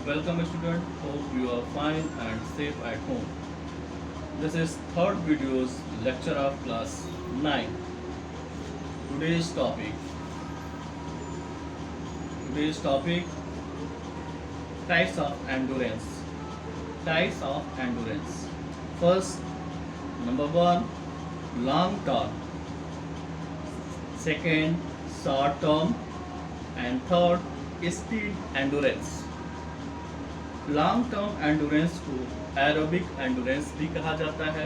Welcome student, hope you are fine and safe at home. This is third video's lecture of class 9. Today's topic, today's topic types of endurance. Types of endurance. First, number 1, long term. Second, short term. And third, speed endurance. Long term endurance को aerobic endurance भी कहा जाता है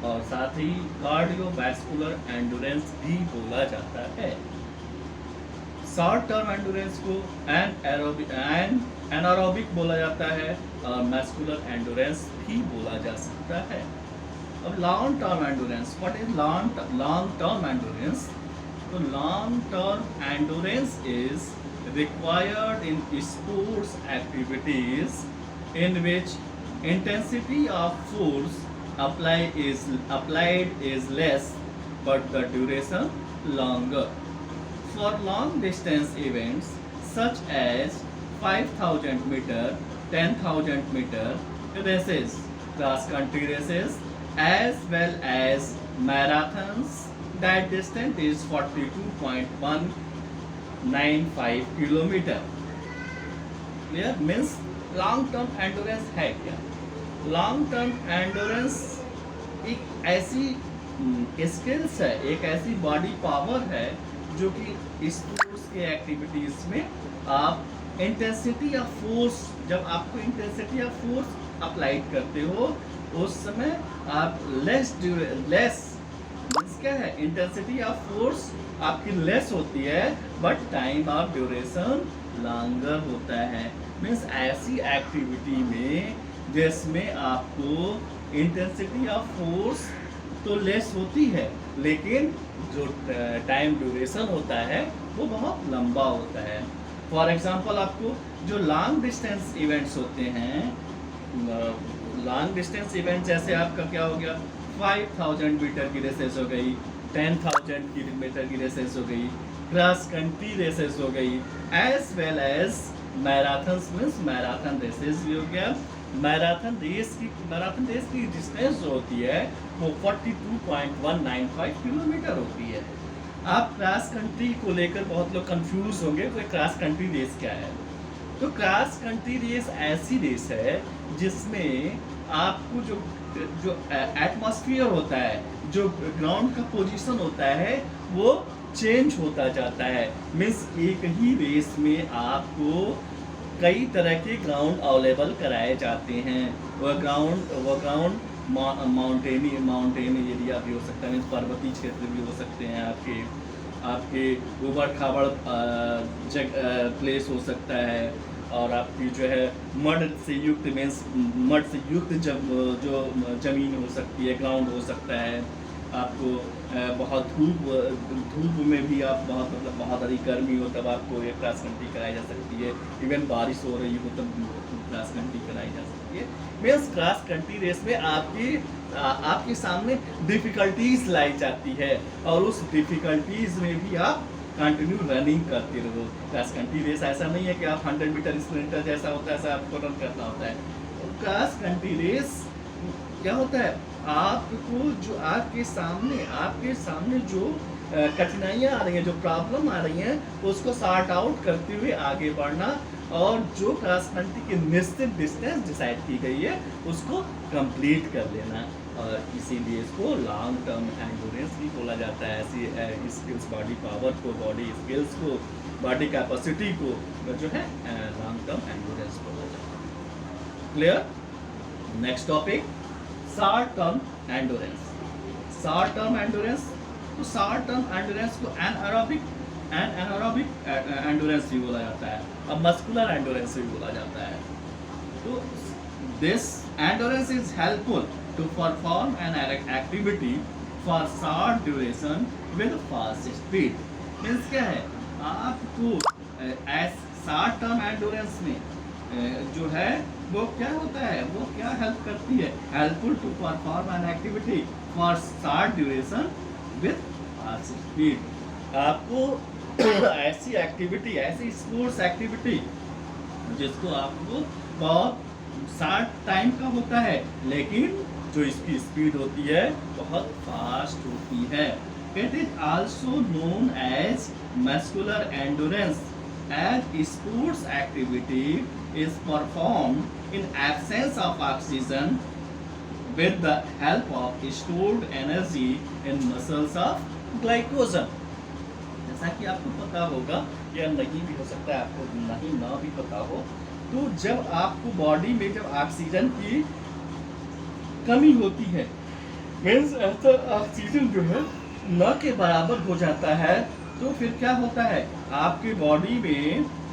और साथ ही cardiovascular endurance भी बोला जाता है। शॉर्ट टर्म एंडोरेंस को एनारोबिक बोला जाता है और मस्कुलर एंडोरेंस भी बोला जा सकता है। अब long term endurance, what is long term endurance? तो long term endurance is required in sports activities in which intensity of force applied is less but the duration longer. For long distance events such as 5000 meter, 10,000 meter races, cross country races as well as marathons, that distance is 42.195 kilometre. Clear? Means long term endurance है क्या? Long term endurance एक ऐसी skills है, एक ऐसी body power है जो कि स्पोर्ट्स के एक्टिविटीज में आप इंटेंसिटी या फोर्स, जब आपको इंटेंसिटी या फोर्स अप्लाइड करते हो उस समय आप लेस मीन्स क्या है, इंटेंसिटी ऑफ फोर्स आपकी लेस होती है but time of duration longer होता है। मीन्स ऐसी एक्टिविटी में जिसमें आपको इंटेंसिटी ऑफ फोर्स तो लेस होती है लेकिन जो टाइम ड्यूरेशन होता है वो बहुत लंबा होता है। फॉर एग्जांपल आपको जो लॉन्ग डिस्टेंस इवेंट्स होते हैं, लॉन्ग डिस्टेंस इवेंट जैसे आपका क्या हो गया, 5000 मीटर की रेसेस हो गई, 10,000 किलोमीटर की रेसेस हो गई, क्रॉस कंट्री रेसेस हो गई, as well as marathon means marathon races भी हो गया। मैराथन रेस की डिस्टेंस जो होती है वो 42.195 किलोमीटर होती है। आप क्रॉस कंट्री को लेकर बहुत लोग कंफ्यूज होंगे, तो क्रॉस कंट्री रेस क्या है? तो क्रॉस कंट्री रेस ऐसी रेस है जिसमें आपको जो एटमॉस्फेयर होता है, जो ग्राउंड का पोजीशन होता है वो चेंज होता जाता है। मीन्स एक ही रेस में आपको कई तरह के ग्राउंड अवेलेबल कराए जाते हैं। वह ग्राउंड माउंटेन एरिया भी हो सकता है, मीन्स पर्वतीय क्षेत्र भी हो सकते हैं, आपके ऊबड़ खाबड़ प्लेस हो सकता है, और आपकी जो है मड से युक्त मीन्स मड से युक्त जो ज़मीन हो सकती है, ग्राउंड हो सकता है। आपको बहुत धूप में भी आप बहुत अधिक गर्मी हो तब आपको ये क्रॉस कंट्री कराई जा सकती है। इवन बारिश हो रही हो तब क्रॉस कंट्री कराई जा सकती है। मीन्स क्रॉस कंट्री रेस में आपके सामने डिफ़िकल्टीज लाई जाती है और उस डिफ़िकल्टीज में भी आप कंटिन्यू रनिंग करते रहो। क्रॉस कंट्री रेस ऐसा नहीं है कि आप 100 मीटर स्प्रिंटर जैसा होता है ऐसा आपको रन करना होता है। क्रॉस कंट्री रेस क्या होता है, आपको जो आपके सामने जो कठिनाइयाँ आ रही हैं, जो प्रॉब्लम आ रही हैं, उसको सॉर्ट आउट करते हुए आगे बढ़ना और जो क्रॉस कंट्री की निश्चित डिस्टेंस डिसाइड की गई है उसको कंप्लीट कर लेना। और इसीलिए इसको लॉन्ग टर्म एंडोरेंस भी बोला जाता है। ऐसी स्किल्स, बॉडी पावर को, बॉडी स्किल्स को, बॉडी कैपेसिटी को जो है लॉन्ग टर्म एंडोरेंस बोला जाता है। Clear? Next topic, short term endurance. Short term endurance, तो शॉर्ट टर्म एंडोरेंस को एनारोबिक एंडोरेंस भी बोला जाता है, अब मस्कुलर एंडोरेंस भी बोला जाता है। तो this endurance is helpful to perform an activity for short duration with fast speed। Means क्या है, आपको शॉर्ट टर्म एंडोरेंस में जो है वो क्या होता है, वो क्या हेल्प करती है, helpful to perform an activity for short duration with fast speed. आपको ऐसी एक्टिविटी, ऐसी स्पोर्ट्स एक्टिविटी जिसको आपको बहुत शार्ट टाइम का होता है, लेकिन जो इसकी स्पीड होती है बहुत फास्ट होती है। It is also known as muscular endurance as sports activity is performed in absence of oxygen with the help of stored energy in muscles of glycogen। जैसा कि आपको पता होगा या नहीं भी हो सकता है, आपको नहीं ना भी पता हो, तो जब आपको बॉडी में जब ऑक्सीजन की कमी होती है, मीन्स ऑक्सीजन जो है न के बराबर हो जाता है, तो फिर क्या होता है, आपके बॉडी में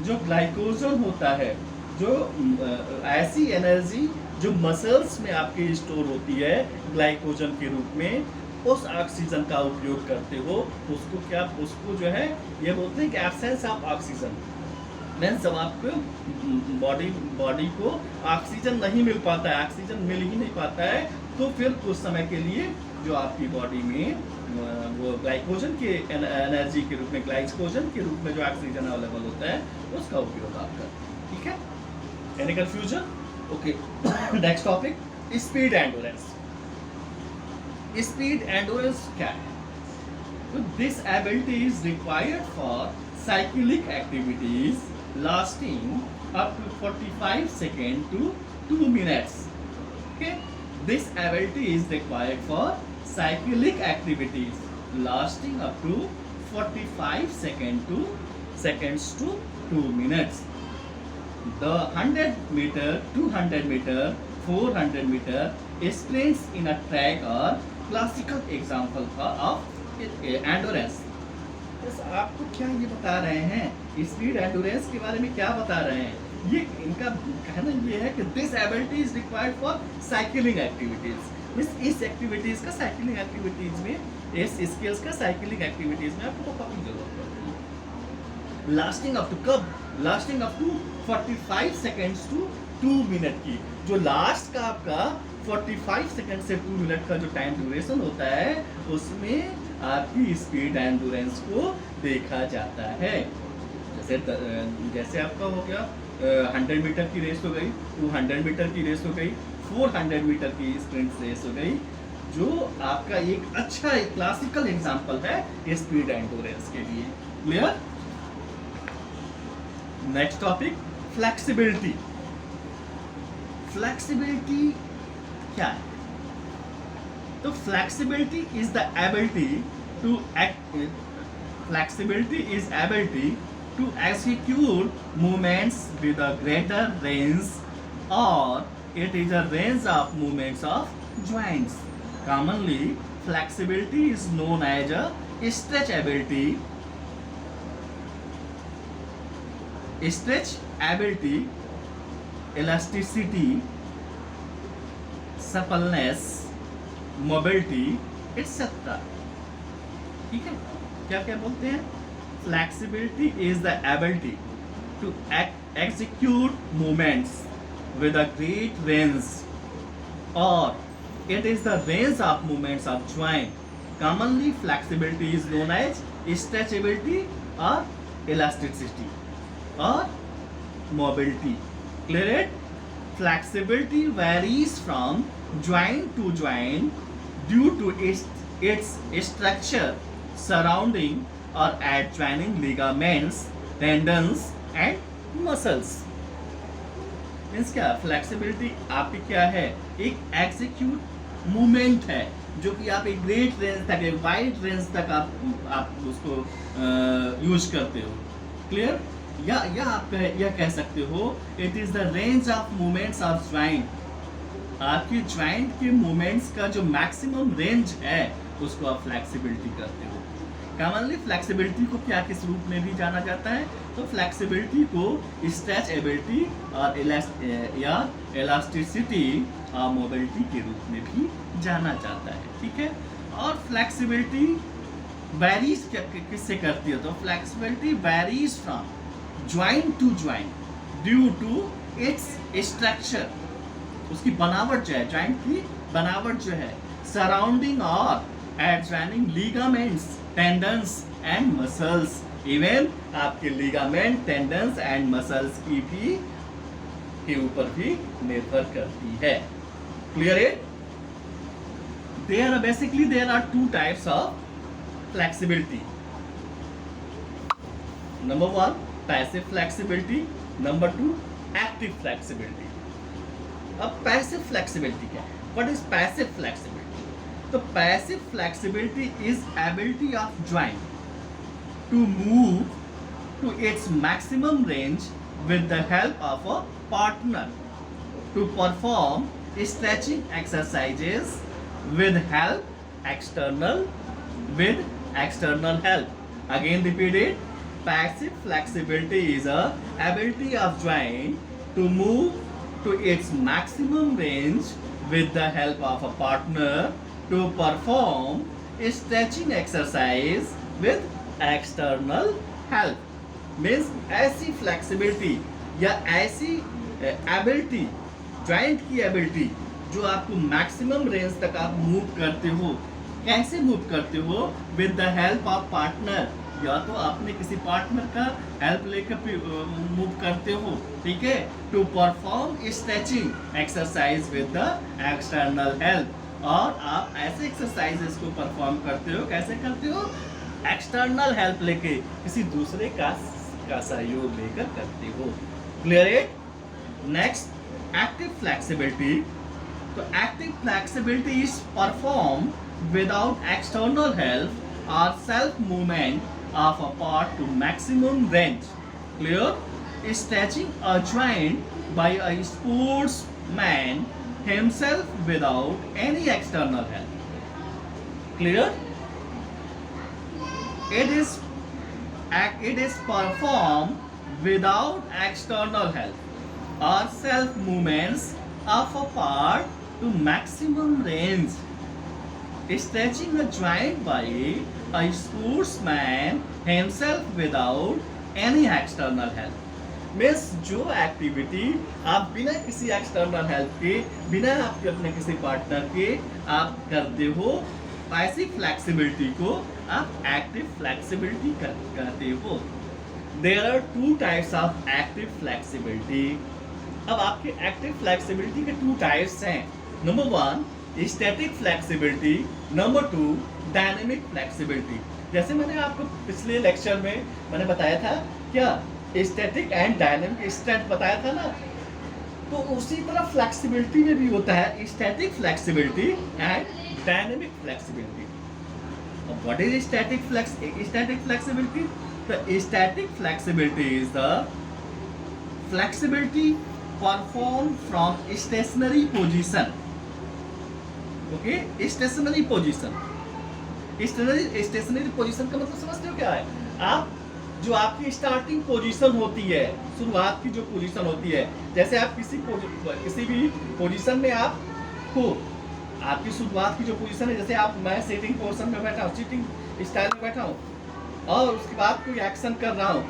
जो ग्लाइकोजन होता है, जो ऐसी एनर्जी जो मसल्स में आपके स्टोर होती है ग्लाइकोजन के रूप में, उस ऑक्सीजन का उपयोग करते हो, उसको जो है ये बोलते हैं कि एब्सेंस ऑफ ऑक्सीजन। मीन्स जब आपको बॉडी को ऑक्सीजन नहीं मिल पाता है, ऑक्सीजन मिल ही नहीं पाता है, तो फिर कुछ समय के लिए जो आपकी बॉडी में वो ग्लाइकोजन के एनर्जी के रूप में, ग्लाइकोजन के रूप में जो ऑक्सीजन अवेलेबल होता है, उसका उपयोग आप करते हैं। ठीक है, any confusion? Okay, next topic, speed endurance. Speed endurance क्या है? तो this ability is required for cyclic activities lasting up to 45 second to 2 minutes। Okay, this ability is required for cyclic activities lasting up to 45 seconds to 2 minutes। The 100 meter, 200 meter, 400 meter sprints in a track are classical example of endurance। आपको क्या ये बता रहे हैं, speed endurance के बारे में क्या बता रहे हैं? ये इनका कहना ये है कि this ability is required for cycling activities. इस एक्टिविटीज का साइकिलिंग एक्टिविटीज में, इस स्किल्स का साइकिलिंग एक्टिविटीज में आपको काफी जरूरत पड़ती है। लास्टिंग अप टू कब? Lasting up to 45 seconds to 2 minute की, जो लास्ट का आपका 45 सेकेंड से 2 मिनट का जो टाइम ड्यूरेशन होता है, उसमें आपकी स्पीड एंडोरेंस को देखा जाता है। जैसे आपका हो गया 100 मीटर की रेस हो गई, 200 मीटर की रेस हो गई, 400 मीटर की स्प्रिंट रेस हो गई, जो आपका एक अच्छा क्लासिकल एग्जांपल है स्पीड एंडोरेंस के लिए। Clear? Next topic, flexibility. Flexibility क्या है? तो flexibility is the ability to execute movements with a greater range, or it is a range of movements of joints। Commonly, flexibility is known as a stretchability, elasticity, suppleness, mobility, etc। ठीक है, क्या क्या बोलते हैं? Flexibility is the ability to execute movements with a great range, or it is the range of movements of joint। Commonly, flexibility is known as stretchability or elasticity or mobility। Clear it? Flexibility varies from joint to joint due to its structure surrounding or adjoining ligaments, tendons and muscles। Means क्या? Flexibility आपकी क्या है? एक execute movement है, जो कि आप एक ग्रेट रेंज तक, एक वाइड रेंज तक आप उसको यूज करते हो। क्लियर? या आप यह कह सकते हो, it is the range of movements of joint. आपकी ज्वाइंट के मूवमेंट्स का जो मैक्सिमम रेंज है, उसको आप फ्लेक्सिबिलिटी करते हो। कॉमनली फ्लेक्सिबिलिटी को क्या किस रूप में भी जाना जाता है? तो फ्लेक्सिबिलिटी को स्ट्रेचेबिलिटी और इलास्टिसिटी और मोबिलिटी के रूप में भी जाना जाता है। ठीक है, और फ्लेक्सिबिलिटी वेरीज किससे करती है? तो flexibility varies from joint to joint due to its structure. उसकी बनावट जो है, ज्वाइंट की बनावट जो है, सराउंडिंग और adjoining ligaments, tendons and muscles. Even आपके लिगामेंट, टेंडन्स एंड मसल्स की भी के ऊपर भी निर्भर करती है। क्लियर है? There are two types of flexibility. Number one, passive flexibility. Number two, active flexibility. अब passive flexibility क्या है? What is passive flexibility? तो passive flexibility is ability of joint to move to its maximum range with the help of a partner to perform stretching exercises with external help. Again repeat it. Passive flexibility is a ability of joint to move to its maximum range with the help of a partner to perform stretching exercise with external help. Means ऐसी flexibility या ऐसी ability, joint की ability जो आपको maximum range तक आप move करते हो। कैसे मूव करते हो? With the help of partner, या तो आपने किसी पार्टनर का हेल्प लेकर मूव करते हो, ठीक है। To perform stretching exercise with the external help, और आप ऐसे एक्सरसाइजेस को परफॉर्म करते हो, कैसे करते हो? एक्सटर्नल हेल्प लेके, किसी दूसरे का सहयोग लेकर करते हो। क्लियर है? Next, active flexibility. तो active flexibility is perform without external help और self movement of a part to maximum range. Clear? Stretching a joint by a sportsman himself without any external help. Clear? It is performed without external help or self movements of a part to maximum range. Stretching a joint by a sportsman himself without any external help. Means जो activity आप बिना किसी external help के, बिना आपके अपने किसी partner के आप करते हो, ऐसी फ्लेक्सिबिलिटी को आप एक्टिव फ्लेक्सिबिलिटी कहते हो। There are two types of active flexibility. अब आपके एक्टिव फ्लेक्सिबिलिटी के टू टाइप्स हैं। Number one, static flexibility. Number two, dynamic flexibility. जैसे मैंने आपको पिछले लेक्चर में मैंने बताया था, क्या स्टैटिक एंड डायनेमिक, स्टैट बताया था ना, तो उसी तरह फ्लेक्सिबिलिटी में भी होता है static flexibility and dynamic flexibility. अब what is static flexibility? The static flexibility is the flexibility perform from stationary position. Okay, stationary position. Stationary position का मतलब समझते हो क्या है? आप जो आपकी स्टार्टिंग पोजीशन होती है, शुरुआत की जो पोजीशन होती है, जैसे आप किसी भी पोजीशन में आप हो, आपकी शुरुआत की जो पोजीशन है, जैसे मैं सिटिंग पोजीशन में बैठा हूँ, सिटिंग स्टाइल में बैठा हूँ, और उसके बाद कोई एक्शन कर रहा हूँ,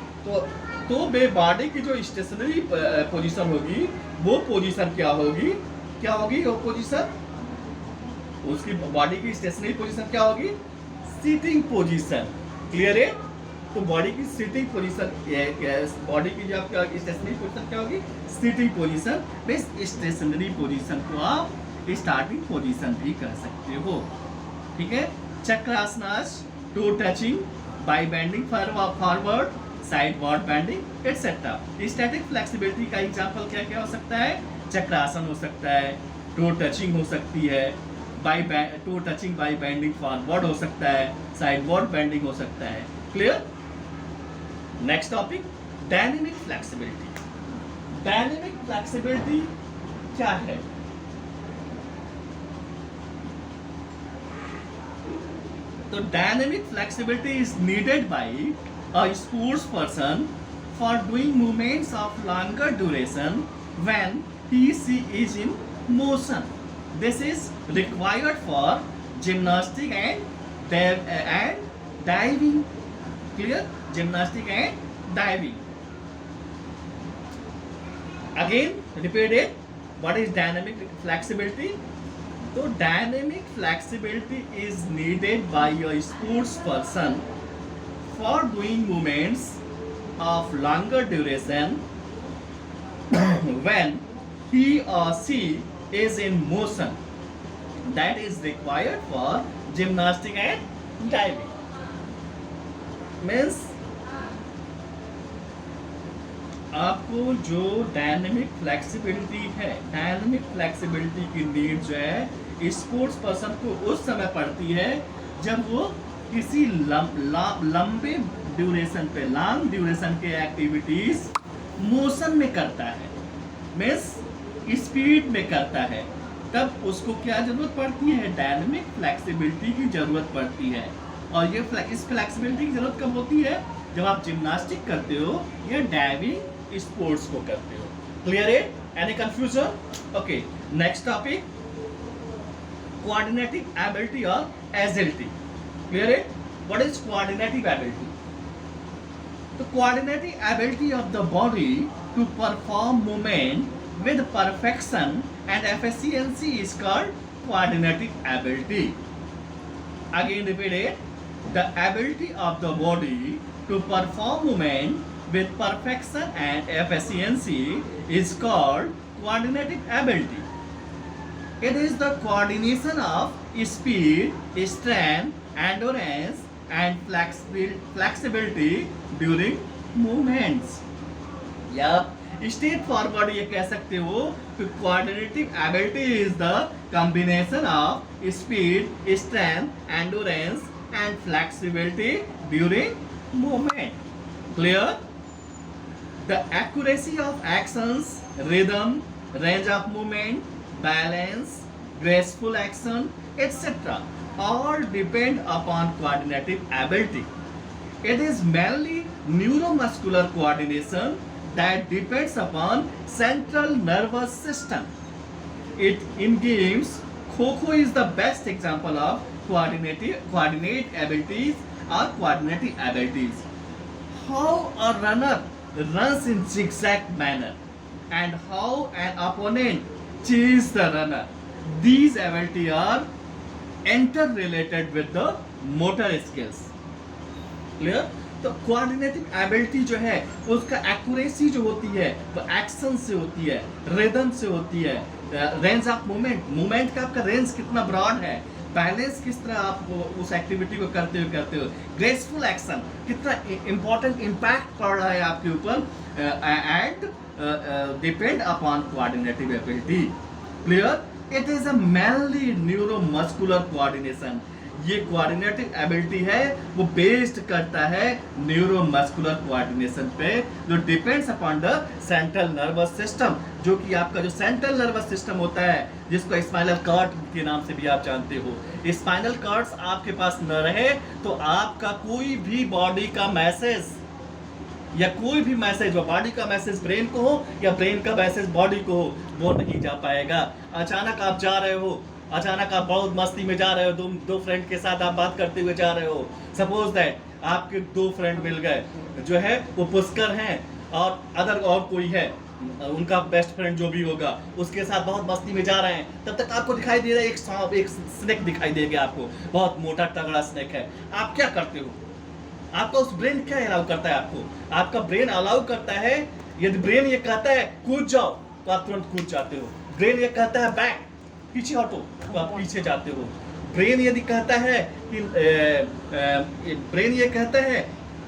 तो मेरे बॉडी की जो स्टेशनरी पोजीशन होगी, वो पोजीशन क्या होगी? वो पोजीशन, उसकी बॉडी की स्टेशनरी पोजीशन क्या होगी? Sitting position. क्लियर है? तो बॉडी की सिटिंग पोजीशन, बॉडी की जो आपकी स्टेशनरी पोजीशन क्या होगी? Sitting position. Base stationary position को आप स्टार्टिंग पोजीशन भी कर सकते हो, ठीक है। Chakrasanas, toe touching by bending forward, sideward bending etcetera. Static flexibility का एग्जांपल क्या क्या हो सकता है? चक्रासन हो सकता है, टो टचिंग हो सकती है, toe touching by bending forward हो सकता है, साइडवर्ड बेंडिंग हो सकता है। Clear? Next topic, dynamic flexibility. Dynamic flexibility क्या है? तो dynamic flexibility is needed by a sports person for doing movements of longer duration when he is in motion. This is required for gymnastic and diving. Clear? Gymnastic and diving. Again, repeat it. What is dynamic flexibility? So, dynamic flexibility is needed by a sports person for doing movements of longer duration when he or she is in motion that is required for gymnastic and diving. Means आपको जो dynamic flexibility है, dynamic flexibility की need जो है sports person को उस समय पड़ती है जब वो किसी लंबे ड्यूरेशन पे, लॉन्ग ड्यूरेशन के एक्टिविटीज मोशन में करता है, मीन्स स्पीड में करता है, तब उसको क्या जरूरत पड़ती है? डायनेमिक फ्लेक्सिबिलिटी की जरूरत पड़ती है। और ये इस फ्लेक्सिबिलिटी की जरूरत कब होती है? जब आप जिम्नास्टिक करते हो या डाइविंग स्पोर्ट्स को करते हो। Clear it? Any confusion? Okay, next topic, coordinative ability और agility. Clear it? What is coordinative ability? The coordinating ability of the body to perform movement with perfection and efficiency is called coordinating ability. Again repeat it. The ability of the body to perform movement with perfection and efficiency is called coordinating ability. It is the coordination of speed, strength, endurance and flexibility during movements. या straight forward ये कह सकते हो कि coordinative ability is the combination of speed, strength, endurance and flexibility during movement. Clear? The accuracy of actions, rhythm, range of movement, balance, graceful action, etc. all depend upon coordinative ability. It is mainly neuromuscular coordination that depends upon central nervous system. In games, Kho-Kho is the best example of coordinate abilities or coordinative abilities. How a runner runs in zigzag manner and how an opponent chases the runner. These abilities are interrelated with the motor skills. Clear? तो coordinative ability जो है उसका accuracy जो होती है वो action से होती है, रिदम से होती है, रेंज ऑफ मूवमेंट का आपका रेंज कितना ब्रॉड है, बैलेंस किस तरह आप उस एक्टिविटी को करते हो, ग्रेसफुल एक्शन कितना इंपॉर्टेंट इम्पैक्ट पड़ रहा है आपके ऊपर, and depend upon coordinative ability. Clear? It is a mainly neuromuscular coordination. ये कोऑर्डिनेटिव एबिलिटी है वो बेस्ड करता है न्यूरोमस्कुलर कोऑर्डिनेशन पे, जो depends upon the central nervous system, जो कि आपका जो सेंट्रल नर्वस सिस्टम होता है जिसको स्पाइनल कॉर्ड के नाम से भी आप जानते हो. स्पाइनल कॉर्ड्स आपके पास न रहे तो आपका कोई भी बॉडी का मैसेज या कोई भी मैसेज, बॉडी का मैसेज ब्रेन को हो या ब्रेन का मैसेज बॉडी को हो, वो नहीं जा पाएगा. अचानक आप जा रहे हो, अचानक आप बहुत मस्ती में जा रहे हो, दो फ्रेंड के साथ आप बात करते हुए जा रहे हो, सपोज दैट आपके दो फ्रेंड मिल गए, जो है वो पुष्कर हैं और कोई है उनका बेस्ट फ्रेंड जो भी होगा, उसके साथ बहुत मस्ती में जा रहे हैं. तब तक आपको दिखाई दे रहा है एक सांप, एक स्नेक दिखाई देगा आपको, बहुत मोटा तगड़ा स्नेक है. आप क्या करते हो? आपका उस ब्रेन क्या अलाउ करता है आपको? आपका ब्रेन अलाउ करता है, यदि ब्रेन ये कहता है कूद जाओ तो आप तुरंत कूद जाते हो. ब्रेन ये कहता है बैक, पीछे हटो, तो आप पीछे जाते हो. ब्रेन यदि कहता है कि ब्रेन ये कहता है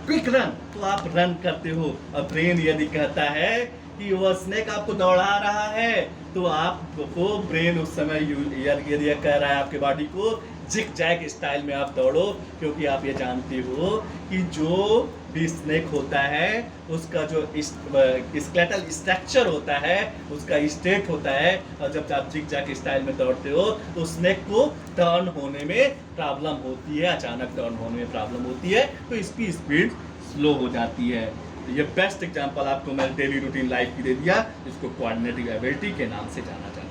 क्विक रन, तो आप रन करते हो. और ब्रेन यदि कहता है कि वह स्नेक आपको दौड़ा रहा है, तो आपको ब्रेन उस समय यदि यह कह रहा है आपके बॉडी को जिग जैग स्टाइल में आप दौड़ो, क्योंकि आप ये जानते हो कि जो भी स्नेक होता है उसका जो स्केलेटल स्ट्रक्चर होता है, उसका स्टेट होता है, और जब आप जिग जैग स्टाइल में दौड़ते हो तो स्नेक को टर्न होने में प्रॉब्लम होती है, अचानक टर्न होने में प्रॉब्लम होती है, तो इसकी स्पीड स्लो हो जाती है. ये बेस्ट एग्जांपल आपको मैंने डेली रूटीन लाइफ की दे दिया, इसको कोऑर्डिनेटिव एबिलिटी के नाम से जाना जाता है.